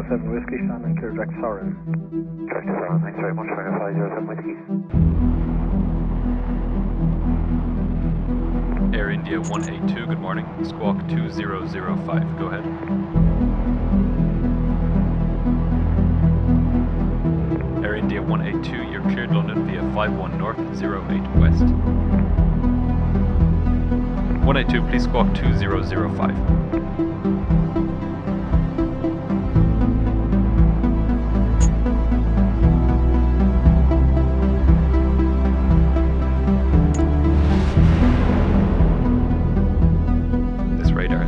Seven Whiskey, Shannon, clear direct Soren. Direct Soren, thanks very much for 507 Whiskey. Air India 182, good morning. Squawk 2005, go ahead. Air India 182, you're cleared London via 51 North, 08 West. 182, please squawk 2005.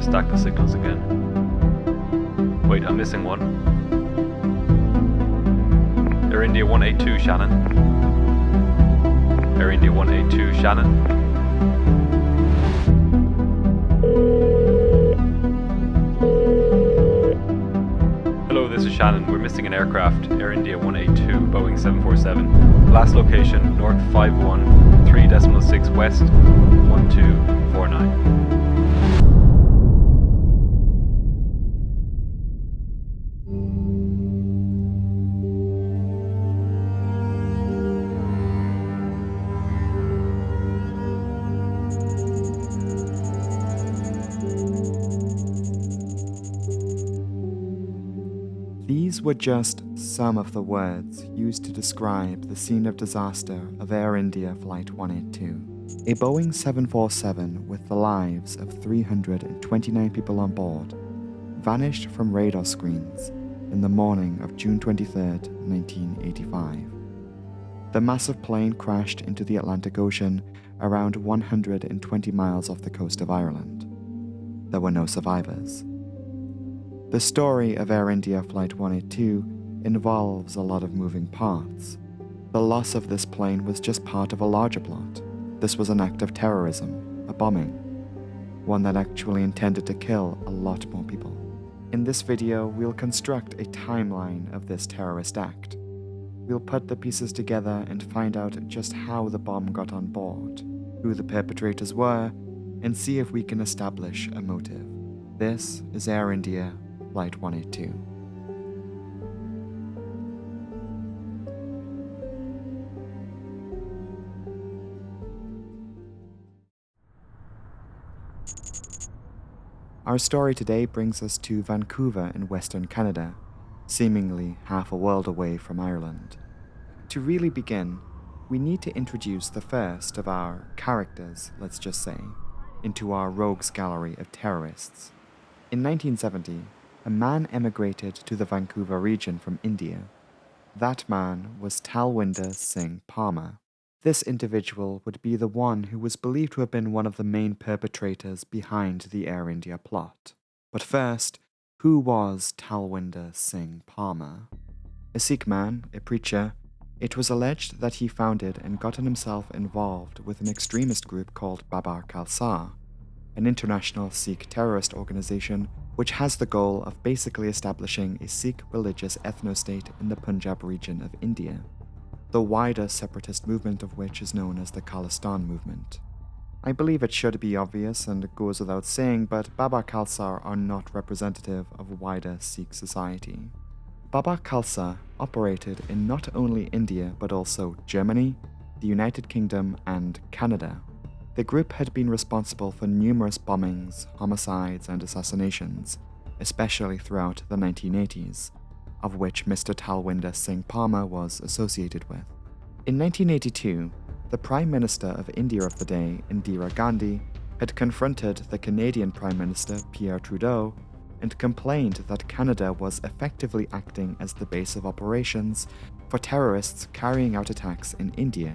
Stack the signals again. Wait, I'm missing one. Air India 182, Shannon. Air India 182, Shannon. Hello, this is Shannon. We're missing an aircraft. Air India 182, Boeing 747. Last location, North 51, 3.6 West, 1249. These were just some of the words used to describe the scene of disaster of Air India Flight 182. A Boeing 747 with the lives of 329 people on board vanished from radar screens in the morning of June 23, 1985. The massive plane crashed into the Atlantic Ocean around 120 miles off the coast of Ireland. There were no survivors. The story of Air India Flight 182 involves a lot of moving parts. The loss of this plane was just part of a larger plot. This was an act of terrorism, a bombing, one that actually intended to kill a lot more people. In this video, we'll construct a timeline of this terrorist act. We'll put the pieces together and find out just how the bomb got on board, who the perpetrators were, and see if we can establish a motive. This is Air India Flight 182. Our story today brings us to Vancouver in Western Canada, seemingly half a world away from Ireland. To really begin, we need to introduce the first of our characters, let's just say, into our rogues gallery of terrorists. In 1970, a man emigrated to the Vancouver region from India. That man was Talwinder Singh Parmar. This individual would be the one who was believed to have been one of the main perpetrators behind the Air India plot. But first, who was Talwinder Singh Parmar? A Sikh man, a preacher, it was alleged that he founded and gotten himself involved with an extremist group called Babar Khalsa, an international Sikh terrorist organization which has the goal of basically establishing a Sikh religious ethno-state in the Punjab region of India, the wider separatist movement of which is known as the Khalistan movement. I believe it should be obvious and it goes without saying, but Babar Khalsa are not representative of wider Sikh society. Babar Khalsa operated in not only India but also Germany, the United Kingdom, and Canada. The group had been responsible for numerous bombings, homicides, and assassinations, especially throughout the 1980s, of which Mr. Talwinder Singh Parmar was associated with. In 1982, the Prime Minister of India of the day, Indira Gandhi, had confronted the Canadian Prime Minister, Pierre Trudeau, and complained that Canada was effectively acting as the base of operations for terrorists carrying out attacks in India,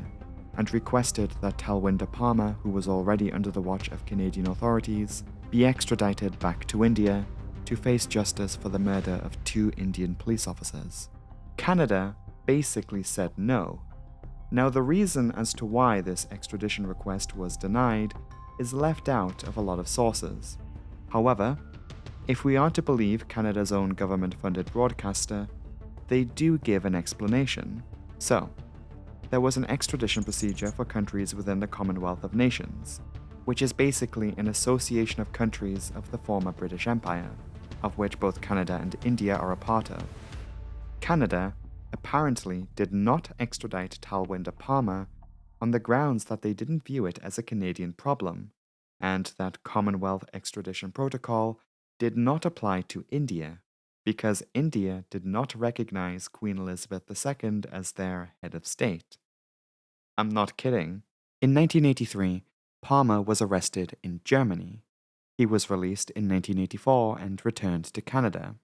and requested that Talwinder Parmar, who was already under the watch of Canadian authorities, be extradited back to India to face justice for the murder of 2 Indian police officers. Canada basically said no. Now, the reason as to why this extradition request was denied is left out of a lot of sources. However, if we are to believe Canada's own government-funded broadcaster, they do give an explanation. So, there was an extradition procedure for countries within the Commonwealth of Nations, which is basically an association of countries of the former British Empire, of which both Canada and India are a part of. Canada apparently did not extradite Talwinde Palmer on the grounds that they didn't view it as a Canadian problem, and that Commonwealth Extradition Protocol did not apply to India because India did not recognize Queen Elizabeth II as their head of state. I'm not kidding. In 1983, Palmer was arrested in Germany. He was released in 1984 and returned to Canada.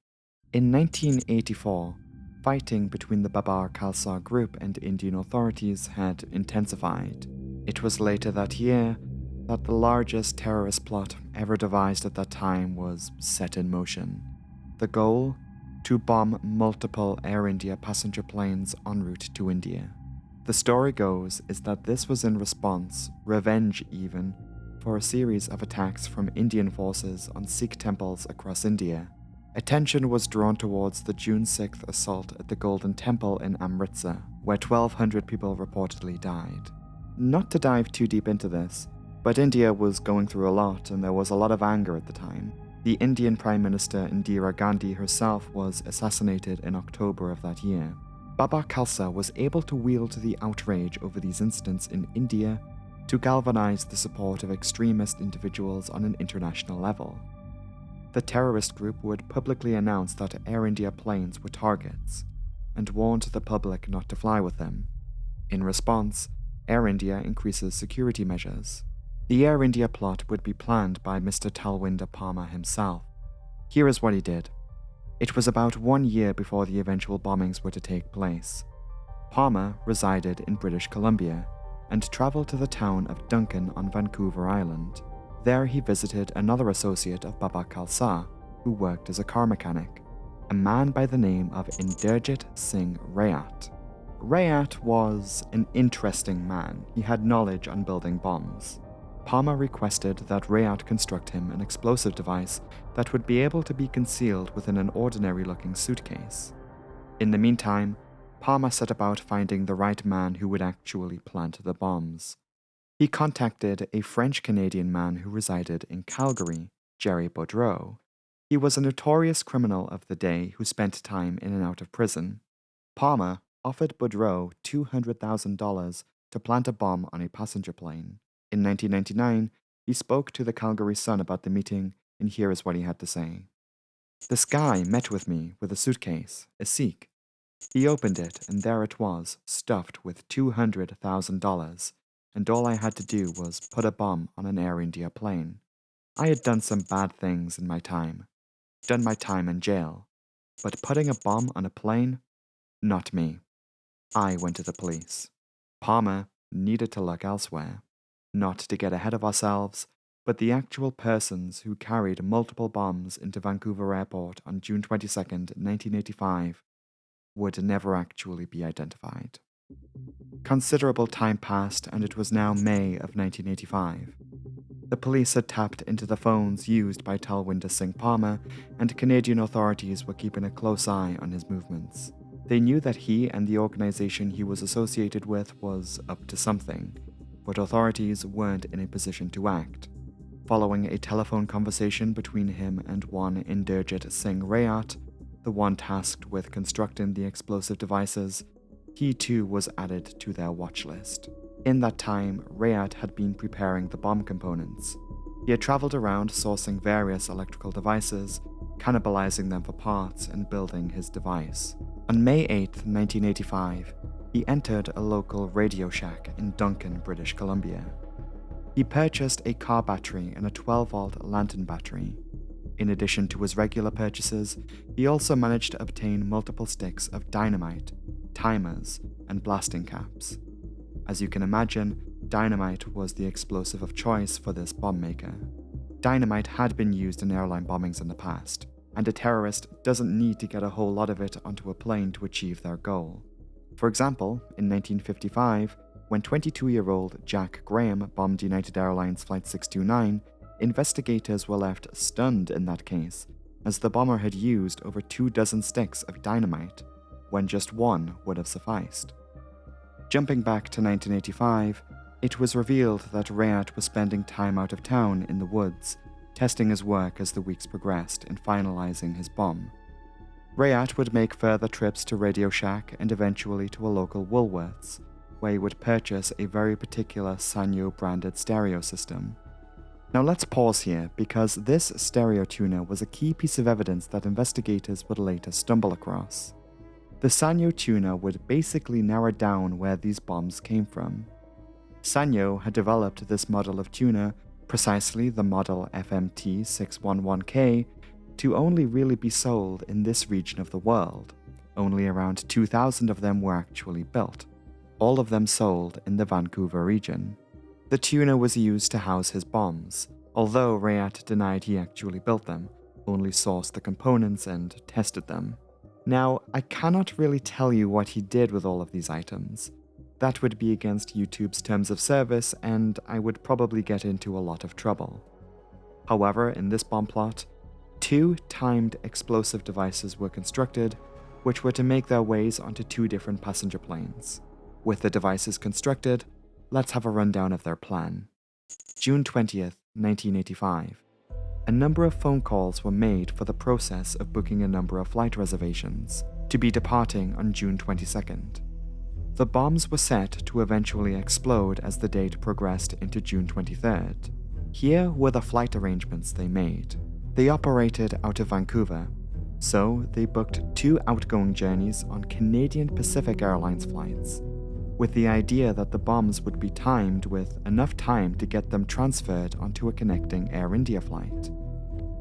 In 1984, fighting between the Babar Khalsa group and Indian authorities had intensified. It was later that year that the largest terrorist plot ever devised at that time was set in motion. The goal? To bomb multiple Air India passenger planes en route to India. The story goes is that this was in response, revenge even, for a series of attacks from Indian forces on Sikh temples across India. Attention was drawn towards the June 6th assault at the Golden Temple in Amritsar, where 1,200 people reportedly died. Not to dive too deep into this, but India was going through a lot and there was a lot of anger at the time. The Indian Prime Minister Indira Gandhi herself was assassinated in October of that year. Babar Khalsa was able to wield the outrage over these incidents in India to galvanize the support of extremist individuals on an international level. The terrorist group would publicly announce that Air India planes were targets, and warned the public not to fly with them. In response, Air India increases security measures. The Air India plot would be planned by Mr. Talwinde Palmer himself. Here is what he did. It was about 1 year before the eventual bombings were to take place. Palmer resided in British Columbia and travelled to the town of Duncan on Vancouver Island. There he visited another associate of Babar Khalsa, who worked as a car mechanic, a man by the name of Inderjit Singh Rayat. Rayat was an interesting man. He had knowledge on building bombs. Palmer requested that Rayat construct him an explosive device that would be able to be concealed within an ordinary-looking suitcase. In the meantime, Palmer set about finding the right man who would actually plant the bombs. He contacted a French-Canadian man who resided in Calgary, Jerry Boudreau. He was a notorious criminal of the day who spent time in and out of prison. Palmer offered Boudreau $200,000 to plant a bomb on a passenger plane. In 1999, he spoke to the Calgary Sun about the meeting, and here is what he had to say. This guy met with me with a suitcase, a Sikh. He opened it, and there it was, stuffed with $200,000, and all I had to do was put a bomb on an Air India plane. I had done some bad things in my time, done my time in jail, but putting a bomb on a plane? Not me. I went to the police. Palmer needed to look elsewhere. Not to get ahead of ourselves, but the actual persons who carried multiple bombs into Vancouver Airport on June 22, 1985, would never actually be identified. Considerable time passed, and it was now May of 1985. The police had tapped into the phones used by Talwinde Singh Palmer, and Canadian authorities were keeping a close eye on his movements. They knew that he and the organization he was associated with was up to something, but authorities weren't in a position to act. Following a telephone conversation between him and one Inderjit Singh Rayat, the one tasked with constructing the explosive devices, he too was added to their watch list. In that time, Rayat had been preparing the bomb components. He had traveled around sourcing various electrical devices, cannibalizing them for parts, and building his device. On May 8, 1985, he entered a local Radio Shack in Duncan, British Columbia. He purchased a car battery and a 12-volt lantern battery. In addition to his regular purchases, he also managed to obtain multiple sticks of dynamite, timers, and blasting caps. As you can imagine, dynamite was the explosive of choice for this bomb maker. Dynamite had been used in airline bombings in the past, and a terrorist doesn't need to get a whole lot of it onto a plane to achieve their goal. For example, in 1955, when 22-year-old Jack Graham bombed United Airlines Flight 629, investigators were left stunned in that case, as the bomber had used over 24 sticks of dynamite, when just one would have sufficed. Jumping back to 1985, it was revealed that Rayat was spending time out of town in the woods, testing his work as the weeks progressed in finalizing his bomb. Rayat would make further trips to Radio Shack and eventually to a local Woolworths, where he would purchase a very particular Sanyo branded stereo system. Now let's pause here, because this stereo tuner was a key piece of evidence that investigators would later stumble across. The Sanyo tuner would basically narrow down where these bombs came from. Sanyo had developed this model of tuner, precisely the model FMT611K, to only really be sold in this region of the world. Only around 2,000 of them were actually built, all of them sold in the Vancouver region. The tuner was used to house his bombs, although Rayat denied he actually built them, only sourced the components and tested them. Now, I cannot really tell you what he did with all of these items. That would be against YouTube's terms of service, and I would probably get into a lot of trouble. However, in this bomb plot, 2 timed explosive devices were constructed, which were to make their ways onto 2 different passenger planes. With the devices constructed, let's have a rundown of their plan. June 20th, 1985. A number of phone calls were made for the process of booking a number of flight reservations, to be departing on June 22nd. The bombs were set to eventually explode as the date progressed into June 23rd. Here were the flight arrangements they made. They operated out of Vancouver, so they booked 2 outgoing journeys on Canadian Pacific Airlines flights, with the idea that the bombs would be timed with enough time to get them transferred onto a connecting Air India flight.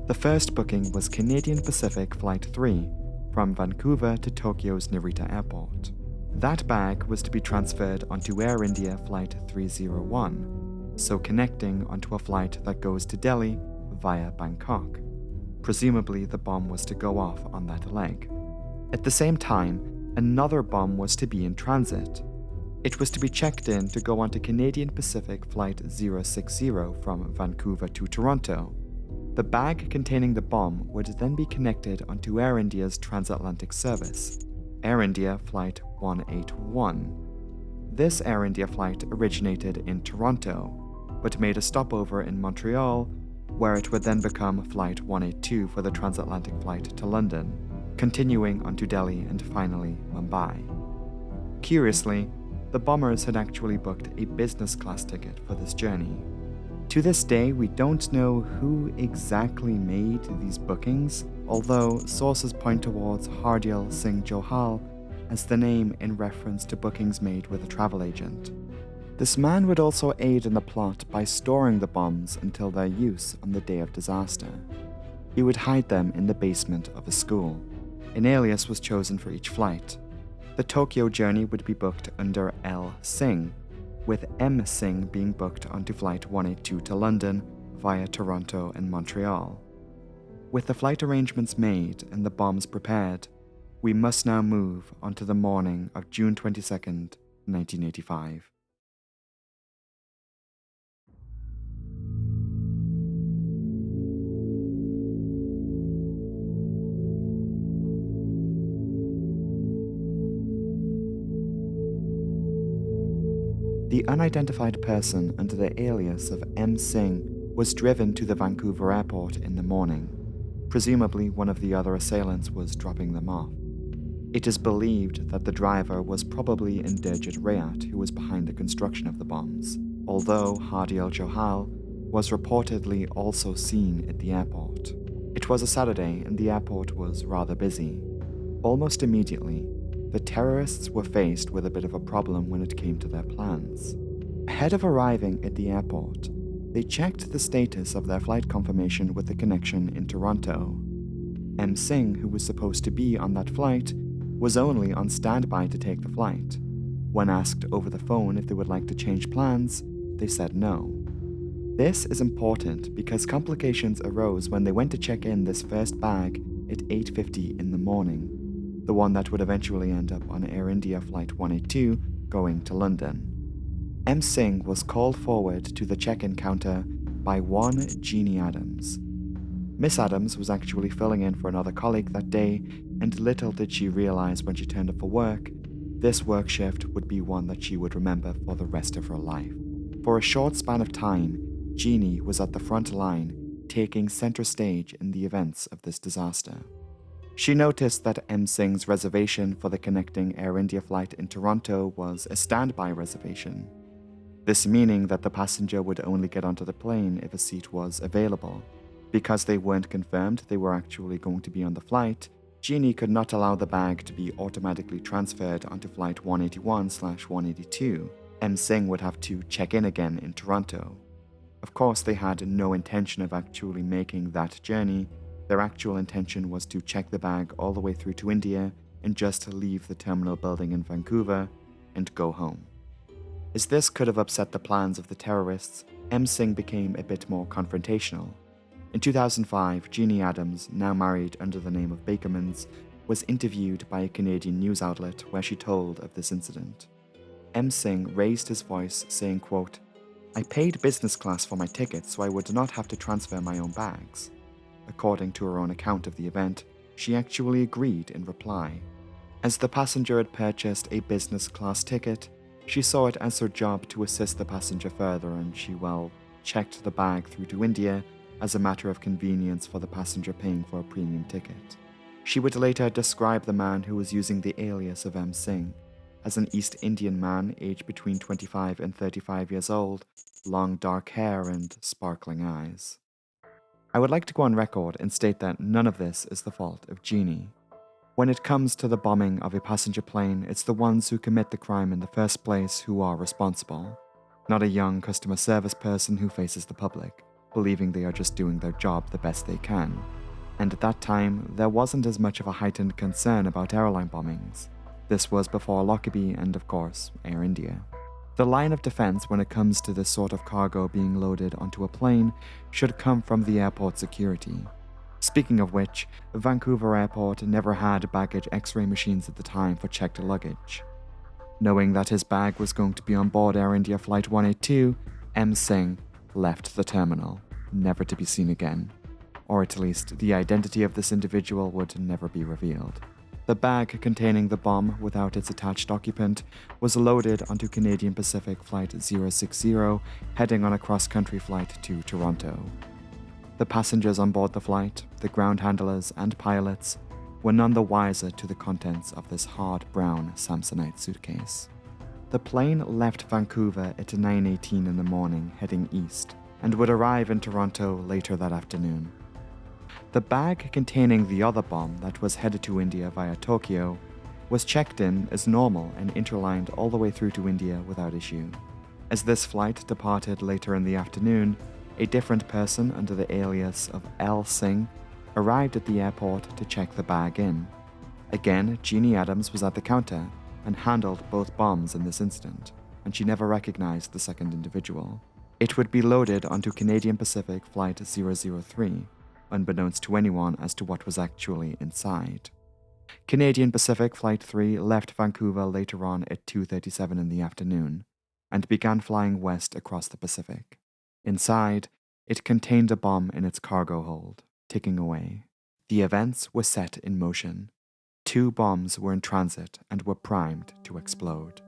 The first booking was Canadian Pacific Flight 3 from Vancouver to Tokyo's Narita Airport. That bag was to be transferred onto Air India Flight 301, so connecting onto a flight that goes to Delhi via Bangkok. Presumably, the bomb was to go off on that leg. At the same time, another bomb was to be in transit. It was to be checked in to go onto Canadian Pacific Flight 060 from Vancouver to Toronto. The bag containing the bomb would then be connected onto Air India's transatlantic service, Air India Flight 181. This Air India flight originated in Toronto, but made a stopover in Montreal, where it would then become Flight 182 for the transatlantic flight to London, continuing onto Delhi and finally Mumbai. Curiously, the bombers had actually booked a business class ticket for this journey. To this day, we don't know who exactly made these bookings, although sources point towards Hardyal Singh Johal as the name in reference to bookings made with a travel agent. This man would also aid in the plot by storing the bombs until their use on the day of disaster. He would hide them in the basement of a school. An alias was chosen for each flight. The Tokyo journey would be booked under L. Singh, with M. Singh being booked onto Flight 182 to London via Toronto and Montreal. With the flight arrangements made and the bombs prepared, we must now move onto the morning of June 22nd, 1985. The unidentified person under the alias of M. Singh was driven to the Vancouver airport in the morning. Presumably, one of the other assailants was dropping them off. It is believed that the driver was probably Inderjit Rayat, who was behind the construction of the bombs, although Hardyal Johal was reportedly also seen at the airport. It was a Saturday and the airport was rather busy. Almost immediately, the terrorists were faced with a bit of a problem when it came to their plans. Ahead of arriving at the airport, they checked the status of their flight confirmation with the connection in Toronto. M. Singh, who was supposed to be on that flight, was only on standby to take the flight. When asked over the phone if they would like to change plans, they said no. This is important because complications arose when they went to check in this first bag at 8:50 in the morning, the one that would eventually end up on Air India Flight 182 going to London. M. Singh was called forward to the check-in counter by one Jeannie Adams. Miss Adams was actually filling in for another colleague that day, and little did she realize when she turned up for work This work shift would be one that she would remember for the rest of her life. For a short span of time, Jeannie was at the front line, taking center stage in the events of this disaster. She noticed that M. Singh's reservation for the connecting Air India flight in Toronto was a standby reservation. This meaning that the passenger would only get onto the plane if a seat was available. Because they weren't confirmed they were actually going to be on the flight, Jeannie could not allow the bag to be automatically transferred onto flight 181/182. M. Singh would have to check in again in Toronto. Of course, they had no intention of actually making that journey. Their actual intention was to check the bag all the way through to India and just leave the terminal building in Vancouver and go home. As this could have upset the plans of the terrorists, M. Singh became a bit more confrontational. In 2005, Jeannie Adams, now married under the name of Bakermans, was interviewed by a Canadian news outlet where she told of this incident. M. Singh raised his voice, saying, quote, "I paid business class for my ticket so I would not have to transfer my own bags." According to her own account of the event, she actually agreed in reply. As the passenger had purchased a business class ticket, she saw it as her job to assist the passenger further, and she, checked the bag through to India as a matter of convenience for the passenger paying for a premium ticket. She would later describe the man who was using the alias of M. Singh as an East Indian man aged between 25 and 35 years old, long dark hair and sparkling eyes. I would like to go on record and state that none of this is the fault of Jeannie. When it comes to the bombing of a passenger plane, it's the ones who commit the crime in the first place who are responsible, not a young customer service person who faces the public, believing they are just doing their job the best they can. And at that time, there wasn't as much of a heightened concern about airline bombings. This was before Lockerbie and, of course, Air India. The line of defense when it comes to this sort of cargo being loaded onto a plane should come from the airport security. Speaking of which, Vancouver Airport never had baggage x-ray machines at the time for checked luggage. Knowing that his bag was going to be on board Air India Flight 182, M. Singh left the terminal, never to be seen again. Or at least, the identity of this individual would never be revealed. The bag containing the bomb without its attached occupant was loaded onto Canadian Pacific Flight 060, heading on a cross-country flight to Toronto. The passengers on board the flight, the ground handlers and pilots, were none the wiser to the contents of this hard brown Samsonite suitcase. The plane left Vancouver at 9:18 in the morning, heading east, and would arrive in Toronto later that afternoon. The bag containing the other bomb that was headed to India via Tokyo was checked in as normal and interlined all the way through to India without issue. As this flight departed later in the afternoon, a different person under the alias of L. Singh arrived at the airport to check the bag in. Again, Jeannie Adams was at the counter and handled both bombs in this incident, and she never recognized the second individual. It would be loaded onto Canadian Pacific Flight 003, unbeknownst to anyone as to what was actually inside. Canadian Pacific Flight 3 left Vancouver later on at 2:37 in the afternoon and began flying west across the Pacific. Inside, it contained a bomb in its cargo hold, ticking away. The events were set in motion. 2 bombs were in transit and were primed to explode.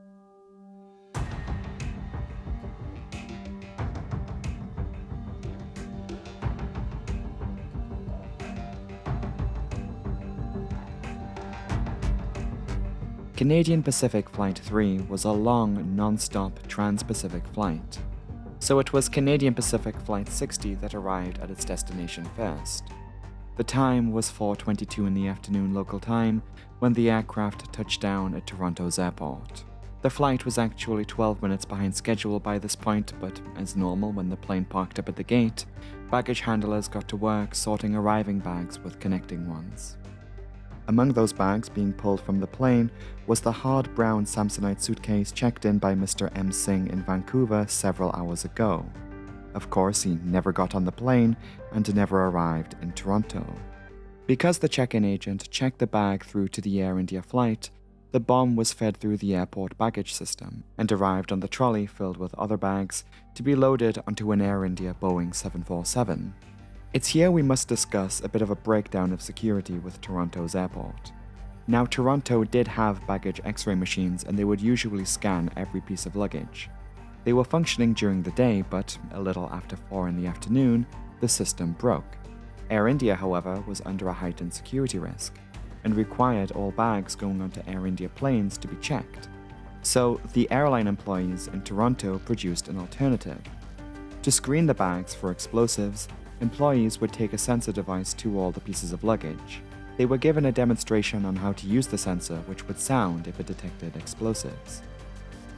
Canadian Pacific Flight 3 was a long, non-stop trans-Pacific flight, so it was Canadian Pacific Flight 60 that arrived at its destination first. The time was 4:22 in the afternoon local time when the aircraft touched down at Toronto's airport. The flight was actually 12 minutes behind schedule by this point, but as normal when the plane parked up at the gate, baggage handlers got to work sorting arriving bags with connecting ones. Among those bags being pulled from the plane was the hard brown Samsonite suitcase checked in by Mr. M. Singh in Vancouver several hours ago. Of course, he never got on the plane and never arrived in Toronto. Because the check-in agent checked the bag through to the Air India flight, the bomb was fed through the airport baggage system and arrived on the trolley filled with other bags to be loaded onto an Air India Boeing 747. It's here we must discuss a bit of a breakdown of security with Toronto's airport. Now, Toronto did have baggage x-ray machines, and they would usually scan every piece of luggage. They were functioning during the day, but a little after 4 in the afternoon, the system broke. Air India, however, was under a heightened security risk and required all bags going onto Air India planes to be checked. So the airline employees in Toronto produced an alternative. To screen the bags for explosives, employees would take a sensor device to all the pieces of luggage. They were given a demonstration on how to use the sensor, which would sound if it detected explosives.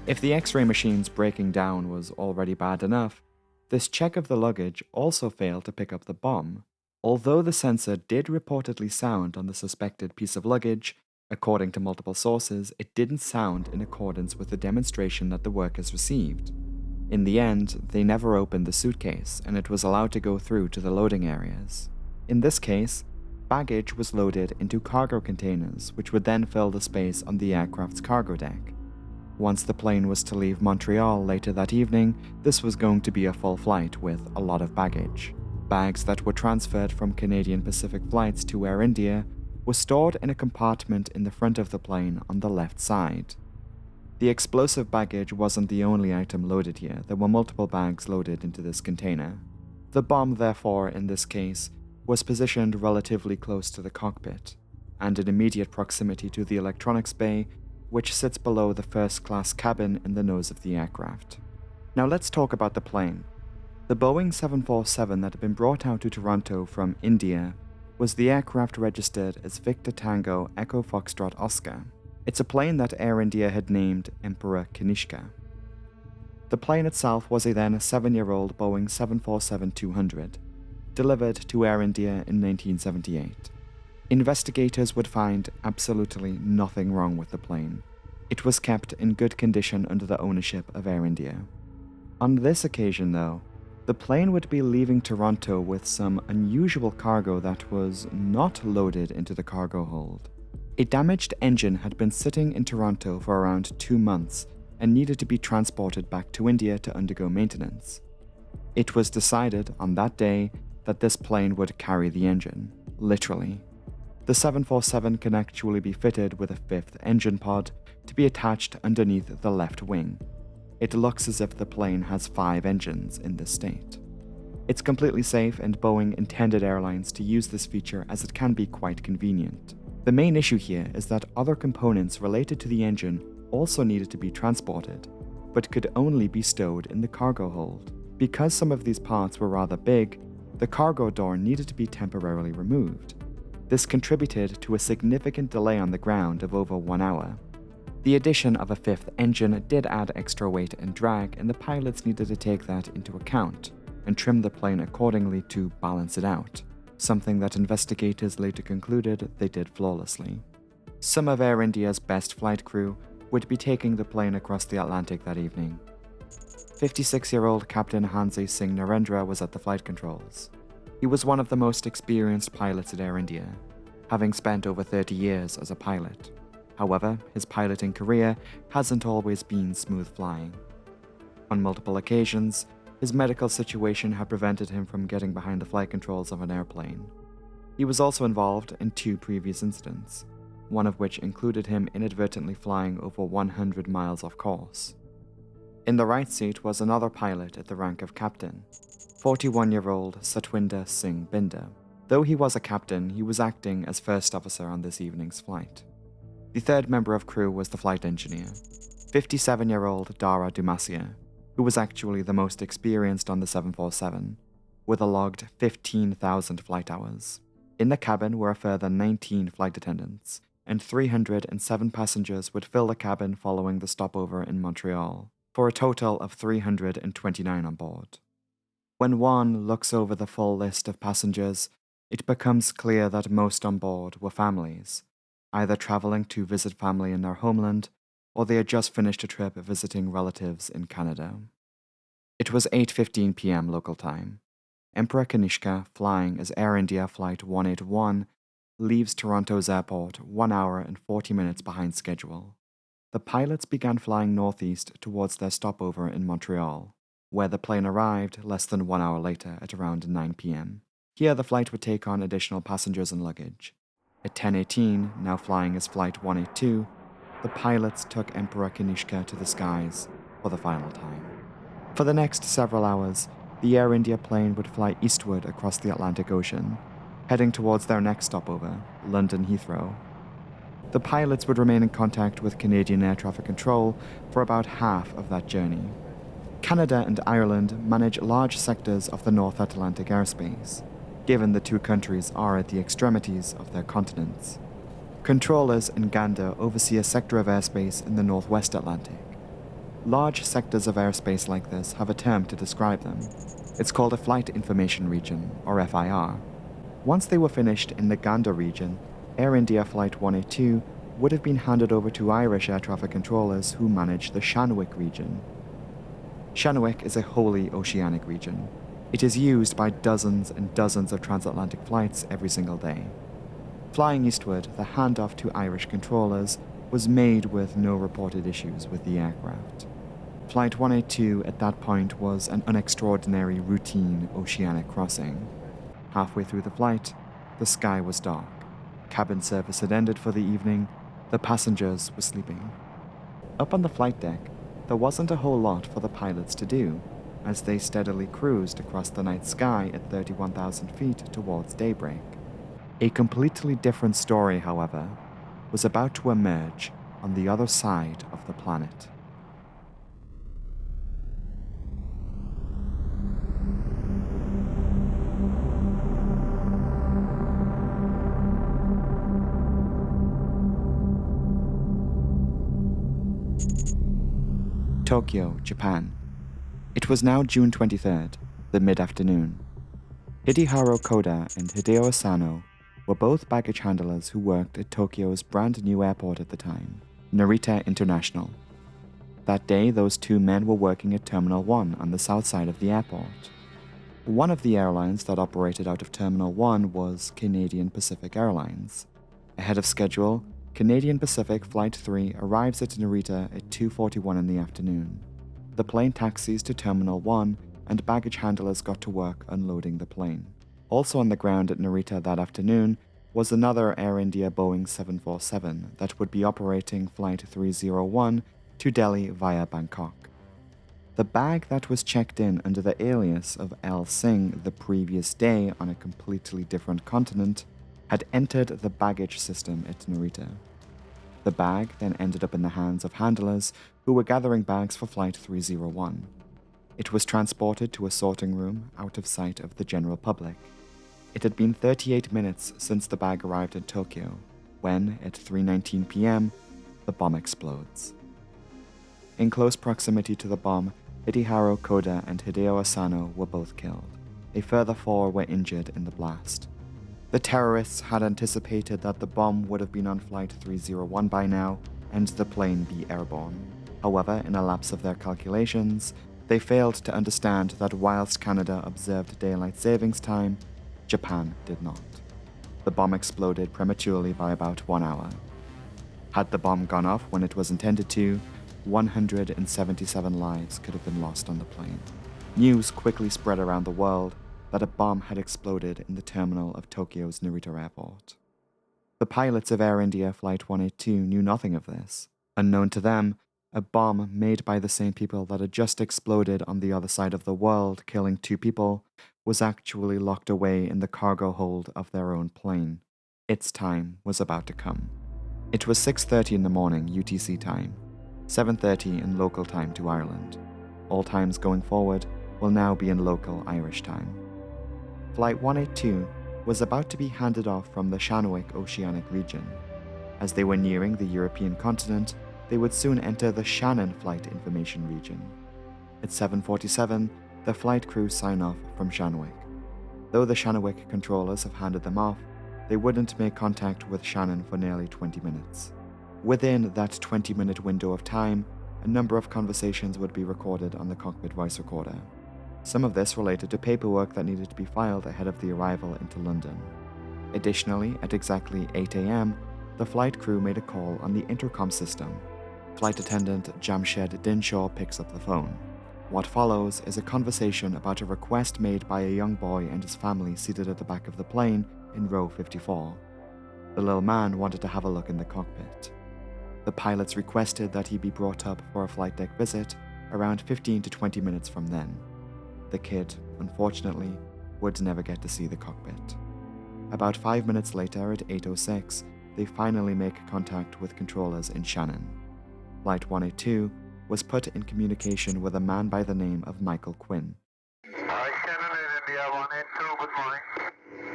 If the X-ray machine's breaking down was already bad enough, this check of the luggage also failed to pick up the bomb. Although the sensor did reportedly sound on the suspected piece of luggage, according to multiple sources, it didn't sound in accordance with the demonstration that the workers received. In the end, they never opened the suitcase, and it was allowed to go through to the loading areas. In this case, baggage was loaded into cargo containers, which would then fill the space on the aircraft's cargo deck. Once the plane was to leave Montreal later that evening, this was going to be a full flight with a lot of baggage. Bags that were transferred from Canadian Pacific flights to Air India were stored in a compartment in the front of the plane on the left side. The explosive baggage wasn't the only item loaded here. There were multiple bags loaded into this container. The bomb, therefore, in this case, was positioned relatively close to the cockpit, and in immediate proximity to the electronics bay, which sits below the first-class cabin in the nose of the aircraft. Now let's talk about the plane. The Boeing 747 that had been brought out to Toronto from India was the aircraft registered as Victor Tango Echo Foxtrot Oscar. It's a plane that Air India had named Emperor Kanishka. The plane itself was a then 7-year-old Boeing 747-200, delivered to Air India in 1978. Investigators would find absolutely nothing wrong with the plane. It was kept in good condition under the ownership of Air India. On this occasion, though, the plane would be leaving Toronto with some unusual cargo that was not loaded into the cargo hold. A damaged engine had been sitting in Toronto for around 2 months and needed to be transported back to India to undergo maintenance. It was decided on that day that this plane would carry the engine, literally. The 747 can actually be fitted with a 5th engine pod to be attached underneath the left wing. It looks as if the plane has 5 engines in this state. It's completely safe, and Boeing intended airlines to use this feature as it can be quite convenient. The main issue here is that other components related to the engine also needed to be transported, but could only be stowed in the cargo hold. Because some of these parts were rather big, the cargo door needed to be temporarily removed. This contributed to a significant delay on the ground of over 1 hour. The addition of a 5th engine did add extra weight and drag, and the pilots needed to take that into account and trim the plane accordingly to balance it out, something that investigators later concluded they did flawlessly. Some of Air India's best flight crew would be taking the plane across the Atlantic that evening. 56-year-old Captain Hansi Singh Narendra was at the flight controls. He was one of the most experienced pilots at Air India, having spent over 30 years as a pilot. However, his piloting career hasn't always been smooth flying. On multiple occasions, his medical situation had prevented him from getting behind the flight controls of an airplane. He was also involved in 2 previous incidents, one of which included him inadvertently flying over 100 miles off course. In the right seat was another pilot at the rank of captain, 41-year-old Satwinder Singh Binder. Though he was a captain, he was acting as first officer on this evening's flight. The third member of crew was the flight engineer, 57-year-old Dara Dumasia, who was actually the most experienced on the 747, with a logged 15,000 flight hours. In the cabin were a further 19 flight attendants, and 307 passengers would fill the cabin following the stopover in Montreal, for a total of 329 on board. When one looks over the full list of passengers, it becomes clear that most on board were families, either traveling to visit family in their homeland, or they had just finished a trip visiting relatives in Canada. It was 8:15 p.m. local time. Emperor Kanishka, flying as Air India Flight 181, leaves Toronto's airport 1 hour and 40 minutes behind schedule. The pilots began flying northeast towards their stopover in Montreal, where the plane arrived less than 1 hour later at around 9 p.m. Here the flight would take on additional passengers and luggage. At 10:18, now flying as Flight 182, the pilots took Emperor Kanishka to the skies for the final time. For the next several hours, the Air India plane would fly eastward across the Atlantic Ocean, heading towards their next stopover, London Heathrow. The pilots would remain in contact with Canadian Air Traffic Control for about half of that journey. Canada and Ireland manage large sectors of the North Atlantic airspace, given the two countries are at the extremities of their continents. Controllers in Gander oversee a sector of airspace in the Northwest Atlantic. Large sectors of airspace like this have a term to describe them. It's called a Flight Information Region, or FIR. Once they were finished in the Gander region, Air India Flight 182 would have been handed over to Irish air traffic controllers who manage the Shanwick region. Shanwick is a wholly oceanic region. It is used by dozens and dozens of transatlantic flights every single day. Flying eastward, the handoff to Irish controllers was made with no reported issues with the aircraft. Flight 182 at that point was an unextraordinary routine oceanic crossing. Halfway through the flight, the sky was dark. Cabin service had ended for the evening. The passengers were sleeping. Up on the flight deck, there wasn't a whole lot for the pilots to do, as they steadily cruised across the night sky at 31,000 feet towards daybreak. A completely different story, however, was about to emerge on the other side of the planet. Tokyo, Japan. It was now June 23rd, the mid-afternoon. Hideharu Koda and Hideo Asano were both baggage handlers who worked at Tokyo's brand new airport at the time, Narita International. That day, those two men were working at Terminal 1 on the south side of the airport. One of the airlines that operated out of Terminal 1 was Canadian Pacific Airlines. Ahead of schedule, Canadian Pacific Flight 3 arrives at Narita at 2:41 in the afternoon. The plane taxis to Terminal 1 and baggage handlers got to work unloading the plane. Also on the ground at Narita that afternoon was another Air India Boeing 747 that would be operating Flight 301 to Delhi via Bangkok. The bag that was checked in under the alias of L. Singh the previous day on a completely different continent had entered the baggage system at Narita. The bag then ended up in the hands of handlers who were gathering bags for Flight 301. It was transported to a sorting room out of sight of the general public. It had been 38 minutes since the bag arrived in Tokyo, when, at 3:19 p.m., the bomb explodes. In close proximity to the bomb, Hideharu Koda and Hideo Asano were both killed. A further 4 were injured in the blast. The terrorists had anticipated that the bomb would have been on Flight 301 by now, and the plane be airborne. However, in a lapse of their calculations, they failed to understand that whilst Canada observed daylight savings time, Japan did not. The bomb exploded prematurely by about 1 hour. Had the bomb gone off when it was intended to, 177 lives could have been lost on the plane. News quickly spread around the world that a bomb had exploded in the terminal of Tokyo's Narita airport. The pilots of Air India Flight 182 knew nothing of this. Unknown to them, a bomb made by the same people that had just exploded on the other side of the world, killing 2 people, was actually locked away in the cargo hold of their own plane. Its time was about to come. It was 6:30 in the morning UTC time, 7:30 in local time to Ireland. All times going forward will now be in local Irish time. Flight 182 was about to be handed off from the Shanwick Oceanic region. As they were nearing the European continent, they would soon enter the Shannon Flight Information Region. At 7:47, the flight crew sign off from Shanwick. Though the Shanwick controllers have handed them off, they wouldn't make contact with Shannon for nearly 20 minutes. Within that 20-minute window of time, a number of conversations would be recorded on the cockpit voice recorder. Some of this related to paperwork that needed to be filed ahead of the arrival into London. Additionally, at exactly 8 a.m., the flight crew made a call on the intercom system. Flight attendant Jamshed Dinshaw picks up the phone. What follows is a conversation about a request made by a young boy and his family seated at the back of the plane in row 54. The little man wanted to have a look in the cockpit. The pilots requested that he be brought up for a flight deck visit around 15 to 20 minutes from then. The kid, unfortunately, would never get to see the cockpit. About 5 minutes later at 8:06, they finally make contact with controllers in Shannon. Flight 182 was put in communication with a man by the name of Michael Quinn. Shannon in India 182, good morning.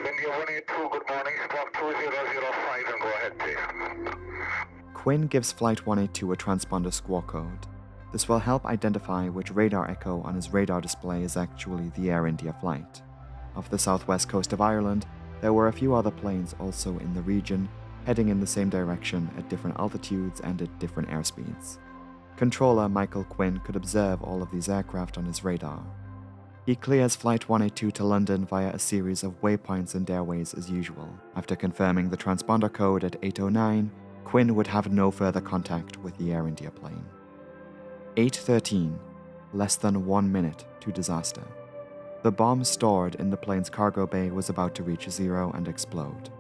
India 182, good morning. Squawk 2005 and go ahead, please. Quinn gives Flight 182 a transponder squawk code. This will help identify which radar echo on his radar display is actually the Air India flight. Off the southwest coast of Ireland, there were a few other planes also in the region, heading in the same direction at different altitudes and at different airspeeds. Controller Michael Quinn could observe all of these aircraft on his radar. He clears Flight 182 to London via a series of waypoints and airways as usual. After confirming the transponder code at 8:09, Quinn would have no further contact with the Air India plane. 8:13, less than 1 minute to disaster. The bomb stored in the plane's cargo bay was about to reach zero and explode.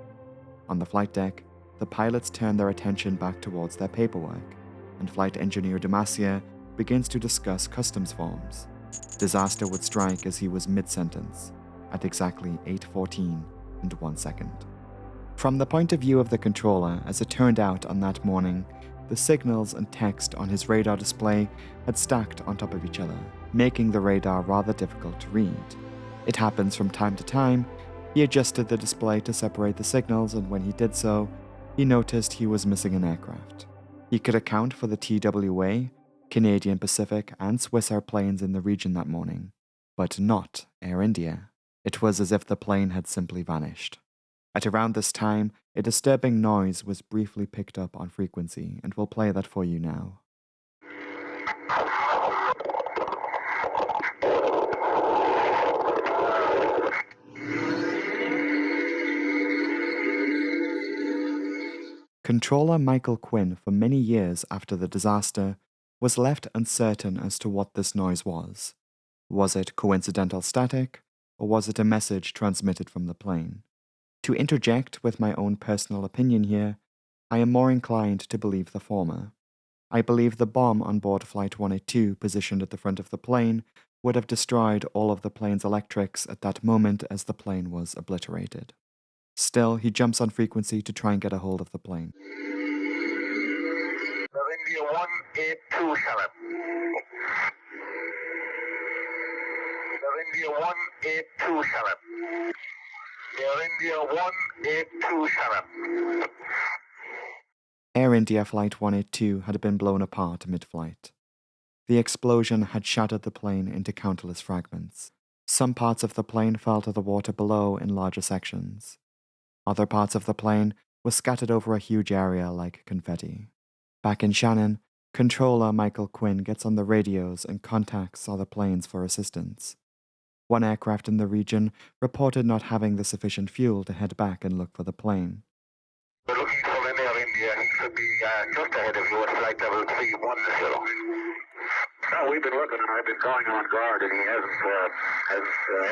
On the flight deck, the pilots turn their attention back towards their paperwork, and Flight Engineer Demacia begins to discuss customs forms. Disaster would strike as he was mid-sentence, at exactly 8:14 and 1 second. From the point of view of the controller, as it turned out on that morning, the signals and text on his radar display had stacked on top of each other, making the radar rather difficult to read. It happens from time to time. He adjusted the display to separate the signals, and when he did so, he noticed he was missing an aircraft. He could account for the TWA, Canadian Pacific, and Swiss airplanes in the region that morning, but not Air India. It was as if the plane had simply vanished. At around this time, a disturbing noise was briefly picked up on frequency, and we'll play that for you now. Controller Michael Quinn, for many years after the disaster, was left uncertain as to what this noise was. Was it coincidental static, or was it a message transmitted from the plane? To interject with my own personal opinion here, I am more inclined to believe the former. I believe the bomb on board Flight 182 positioned at the front of the plane would have destroyed all of the plane's electrics at that moment as the plane was obliterated. Still, he jumps on frequency to try and get a hold of the plane. India 182, Shannon. India 182, Shannon. Air India 182, Shannon. Air India Flight 182 had been blown apart mid-flight. The explosion had shattered the plane into countless fragments. Some parts of the plane fell to the water below in larger sections. Other parts of the plane were scattered over a huge area like confetti. Back in Shannon, controller Michael Quinn gets on the radios and contacts other planes for assistance. One aircraft in the region reported not having the sufficient fuel to head back and look for the plane. We're looking for an Air India. He should be just ahead of you at flight level 310. No, we've been looking and I've been calling him on guard and he hasn't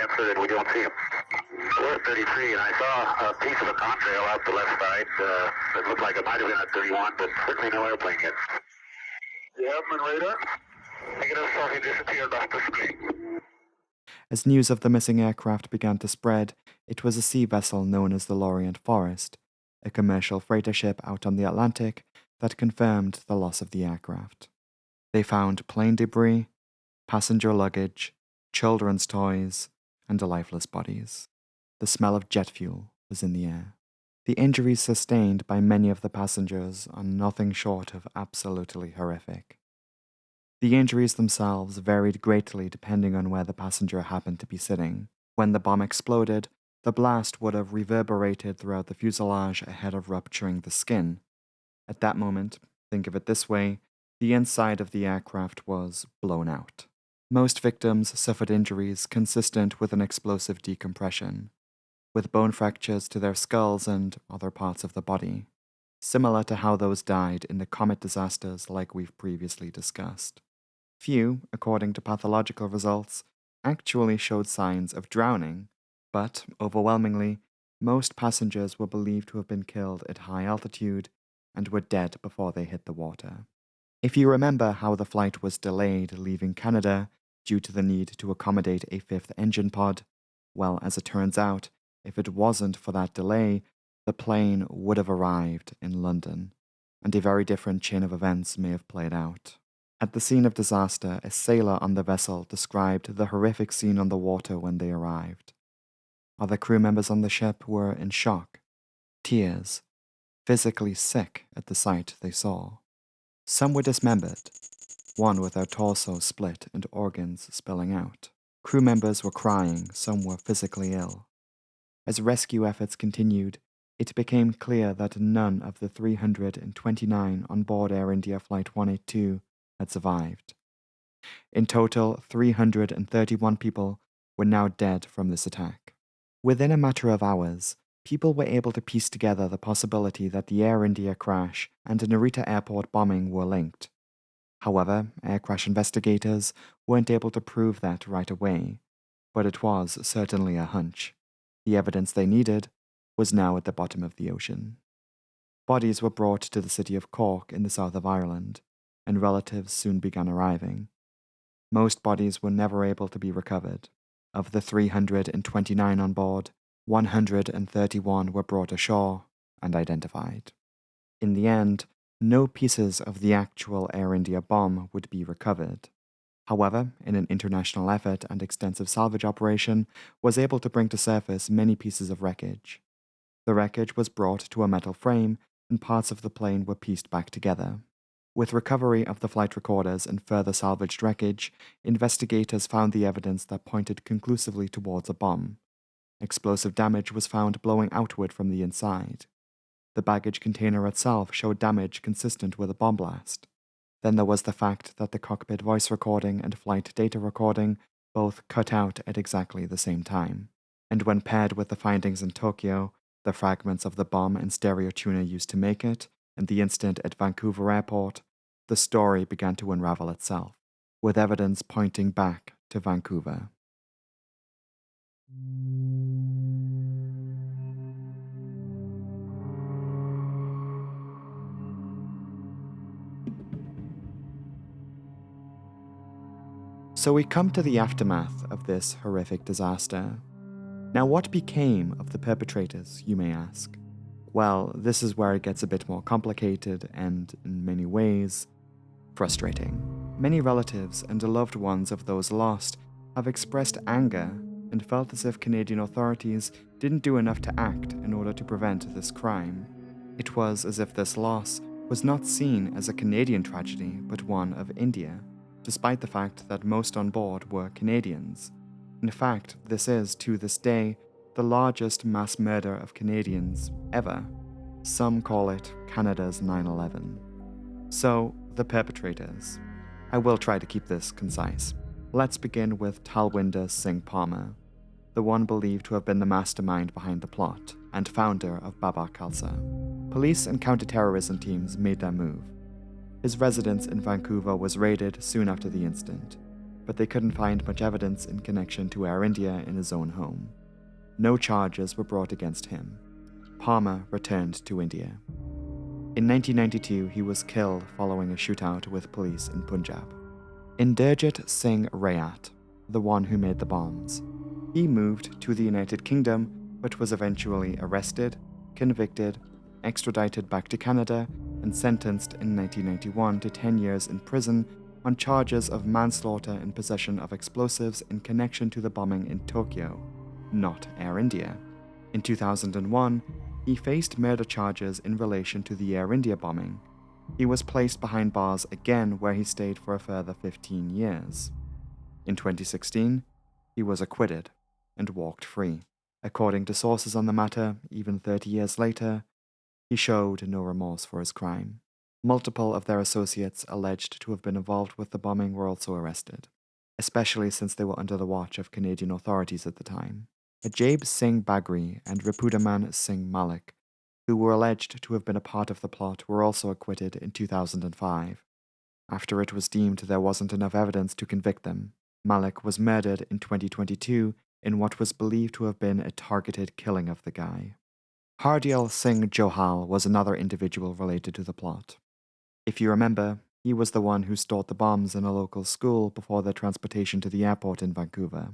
answered and we don't see him. We're at 33 and I saw a piece of a contrail out the left side. It looked like it might have been at 31, but certainly no airplane yet. You have him on radar? Negative, so he disappeared off the screen. As news of the missing aircraft began to spread, it was a sea vessel known as the Lorient Forest, a commercial freighter ship out on the Atlantic, that confirmed the loss of the aircraft. They found plane debris, passenger luggage, children's toys, and lifeless bodies. The smell of jet fuel was in the air. The injuries sustained by many of the passengers are nothing short of absolutely horrific. The injuries themselves varied greatly depending on where the passenger happened to be sitting. When the bomb exploded, the blast would have reverberated throughout the fuselage ahead of rupturing the skin. At that moment, think of it this way, the inside of the aircraft was blown out. Most victims suffered injuries consistent with an explosive decompression, with bone fractures to their skulls and other parts of the body, similar to how those died in the comet disasters like we've previously discussed. Few, according to pathological results, actually showed signs of drowning, but overwhelmingly, Most passengers were believed to have been killed at high altitude and were dead before they hit the water. If you remember how the flight was delayed leaving Canada due to the need to accommodate a fifth engine pod, well, as it turns out, if it wasn't for that delay, the plane would have arrived in London, and a very different chain of events may have played out. At the scene of disaster, a sailor on the vessel described the horrific scene on the water when they arrived. Other crew members on the ship were in shock, tears, physically sick at the sight they saw. Some were dismembered, one with their torso split and organs spilling out. Crew members were crying, some were physically ill. As rescue efforts continued, it became clear that none of the 329 on board Air India Flight 182 had survived. In total, 331 people were now dead from this attack. Within a matter of hours, people were able to piece together the possibility that the Air India crash and Narita airport bombing were linked. However, air crash investigators weren't able to prove that right away, but it was certainly a hunch. The evidence they needed was now at the bottom of the ocean. Bodies were brought to the city of Cork in the south of Ireland, and relatives soon began arriving. Most bodies were never able to be recovered. Of the 329 on board, 131 were brought ashore and identified. In the end, no pieces of the actual Air India bomb would be recovered. However, in an international effort and extensive salvage operation, was able to bring to surface many pieces of wreckage. The wreckage was brought to a metal frame, and parts of the plane were pieced back together. With recovery of the flight recorders and further salvaged wreckage, investigators found the evidence that pointed conclusively towards a bomb. Explosive damage was found blowing outward from the inside. The baggage container itself showed damage consistent with a bomb blast. Then there was the fact that the cockpit voice recording and flight data recording both cut out at exactly the same time. And when paired with the findings in Tokyo, the fragments of the bomb and stereo tuner used to make it, and the incident at Vancouver Airport, the story began to unravel itself, with evidence pointing back to Vancouver. So we come to the aftermath of this horrific disaster. Now, what became of the perpetrators, you may ask? Well, this is where it gets a bit more complicated and, in many ways, frustrating. Many relatives and loved ones of those lost have expressed anger and felt as if Canadian authorities didn't do enough to act in order to prevent this crime. It was as if this loss was not seen as a Canadian tragedy, but one of India, despite the fact that most on board were Canadians. In fact, this is, to this day, the largest mass murder of Canadians ever. Some call it Canada's 9/11. So, the perpetrators. I will try to keep this concise. Let's begin with Talwinder Singh Palmer, the one believed to have been the mastermind behind the plot and founder of Baba Khalsa. Police and counter-terrorism teams made their move. His residence in Vancouver was raided soon after the incident, but they couldn't find much evidence in connection to Air India in his own home. No charges were brought against him. Palmer returned to India. In 1992, he was killed following a shootout with police in Punjab. Inderjit Singh Rayat, the one who made the bombs. He moved to the United Kingdom, but was eventually arrested, convicted, extradited back to Canada, and sentenced in 1991 to 10 years in prison on charges of manslaughter and possession of explosives in connection to the bombing in Tokyo, not Air India. In 2001, he faced murder charges in relation to the Air India bombing. He was placed behind bars again, where he stayed for a further 15 years. In 2016, he was acquitted and walked free. According to sources on the matter, even 30 years later, he showed no remorse for his crime. Multiple of their associates alleged to have been involved with the bombing were also arrested, especially since they were under the watch of Canadian authorities at the time. Ajayb Singh Bagri and Ripudaman Singh Malik, who were alleged to have been a part of the plot, were also acquitted in 2005. After it was deemed there wasn't enough evidence to convict them, Malik was murdered in 2022 in what was believed to have been a targeted killing of the guy. Hardyal Singh Johal was another individual related to the plot. If you remember, he was the one who stored the bombs in a local school before their transportation to the airport in Vancouver.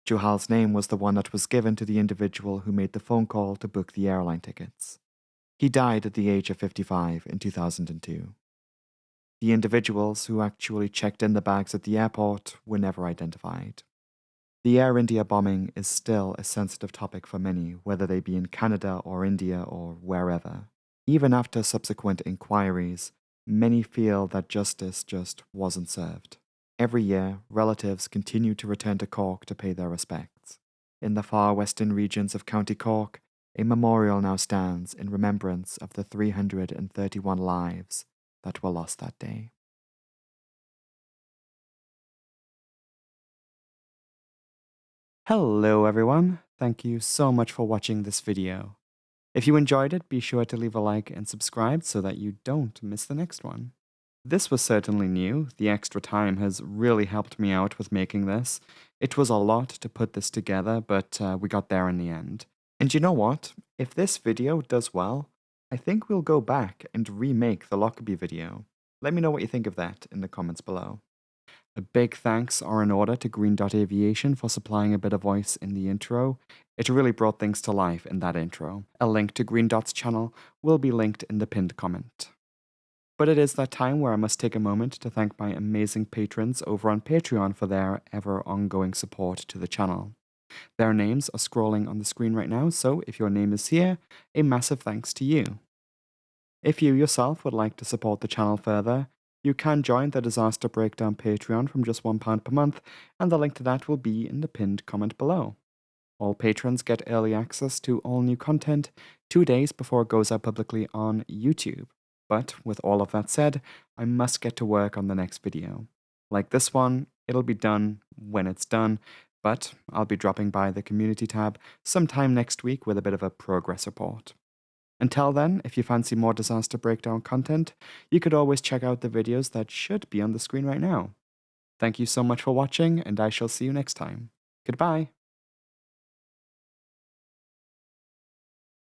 Johal's name was the one that was given to the individual who made the phone call to book the airline tickets. He died at the age of 55 in 2002. The individuals who actually checked in the bags at the airport were never identified. The Air India bombing is still a sensitive topic for many, whether they be in Canada or India or wherever. Even after subsequent inquiries, many feel that justice just wasn't served. Every year, relatives continue to return to Cork to pay their respects. In the far western regions of County Cork, a memorial now stands in remembrance of the 331 lives that were lost that day. Hello everyone, thank you so much for watching this video. If you enjoyed it, be sure to leave a like and subscribe so that you don't miss the next one. This was certainly new. The extra time has really helped me out with making this. It was a lot to put this together, but we got there in the end. And you know what? If this video does well, I think we'll go back and remake the Lockerbie video. Let me know what you think of that in the comments below. A big thanks are in order to Green Dot Aviation for supplying a bit of voice in the intro. It really brought things to life in that intro. A link to Green Dot's channel will be linked in the pinned comment. But it is that time where I must take a moment to thank my amazing patrons over on Patreon for their ever ongoing support to the channel. Their names are scrolling on the screen right now, so if your name is here, a massive thanks to you. If you yourself would like to support the channel further, you can join the Disaster Breakdown Patreon from just £1 per month, and the link to that will be in the pinned comment below. All patrons get early access to all new content 2 days before it goes out publicly on YouTube. But with all of that said, I must get to work on the next video. Like this one, it'll be done when it's done, but I'll be dropping by the community tab sometime next week with a bit of a progress report. Until then, if you fancy more Disaster Breakdown content, you could always check out the videos that should be on the screen right now. Thank you so much for watching, and I shall see you next time. Goodbye!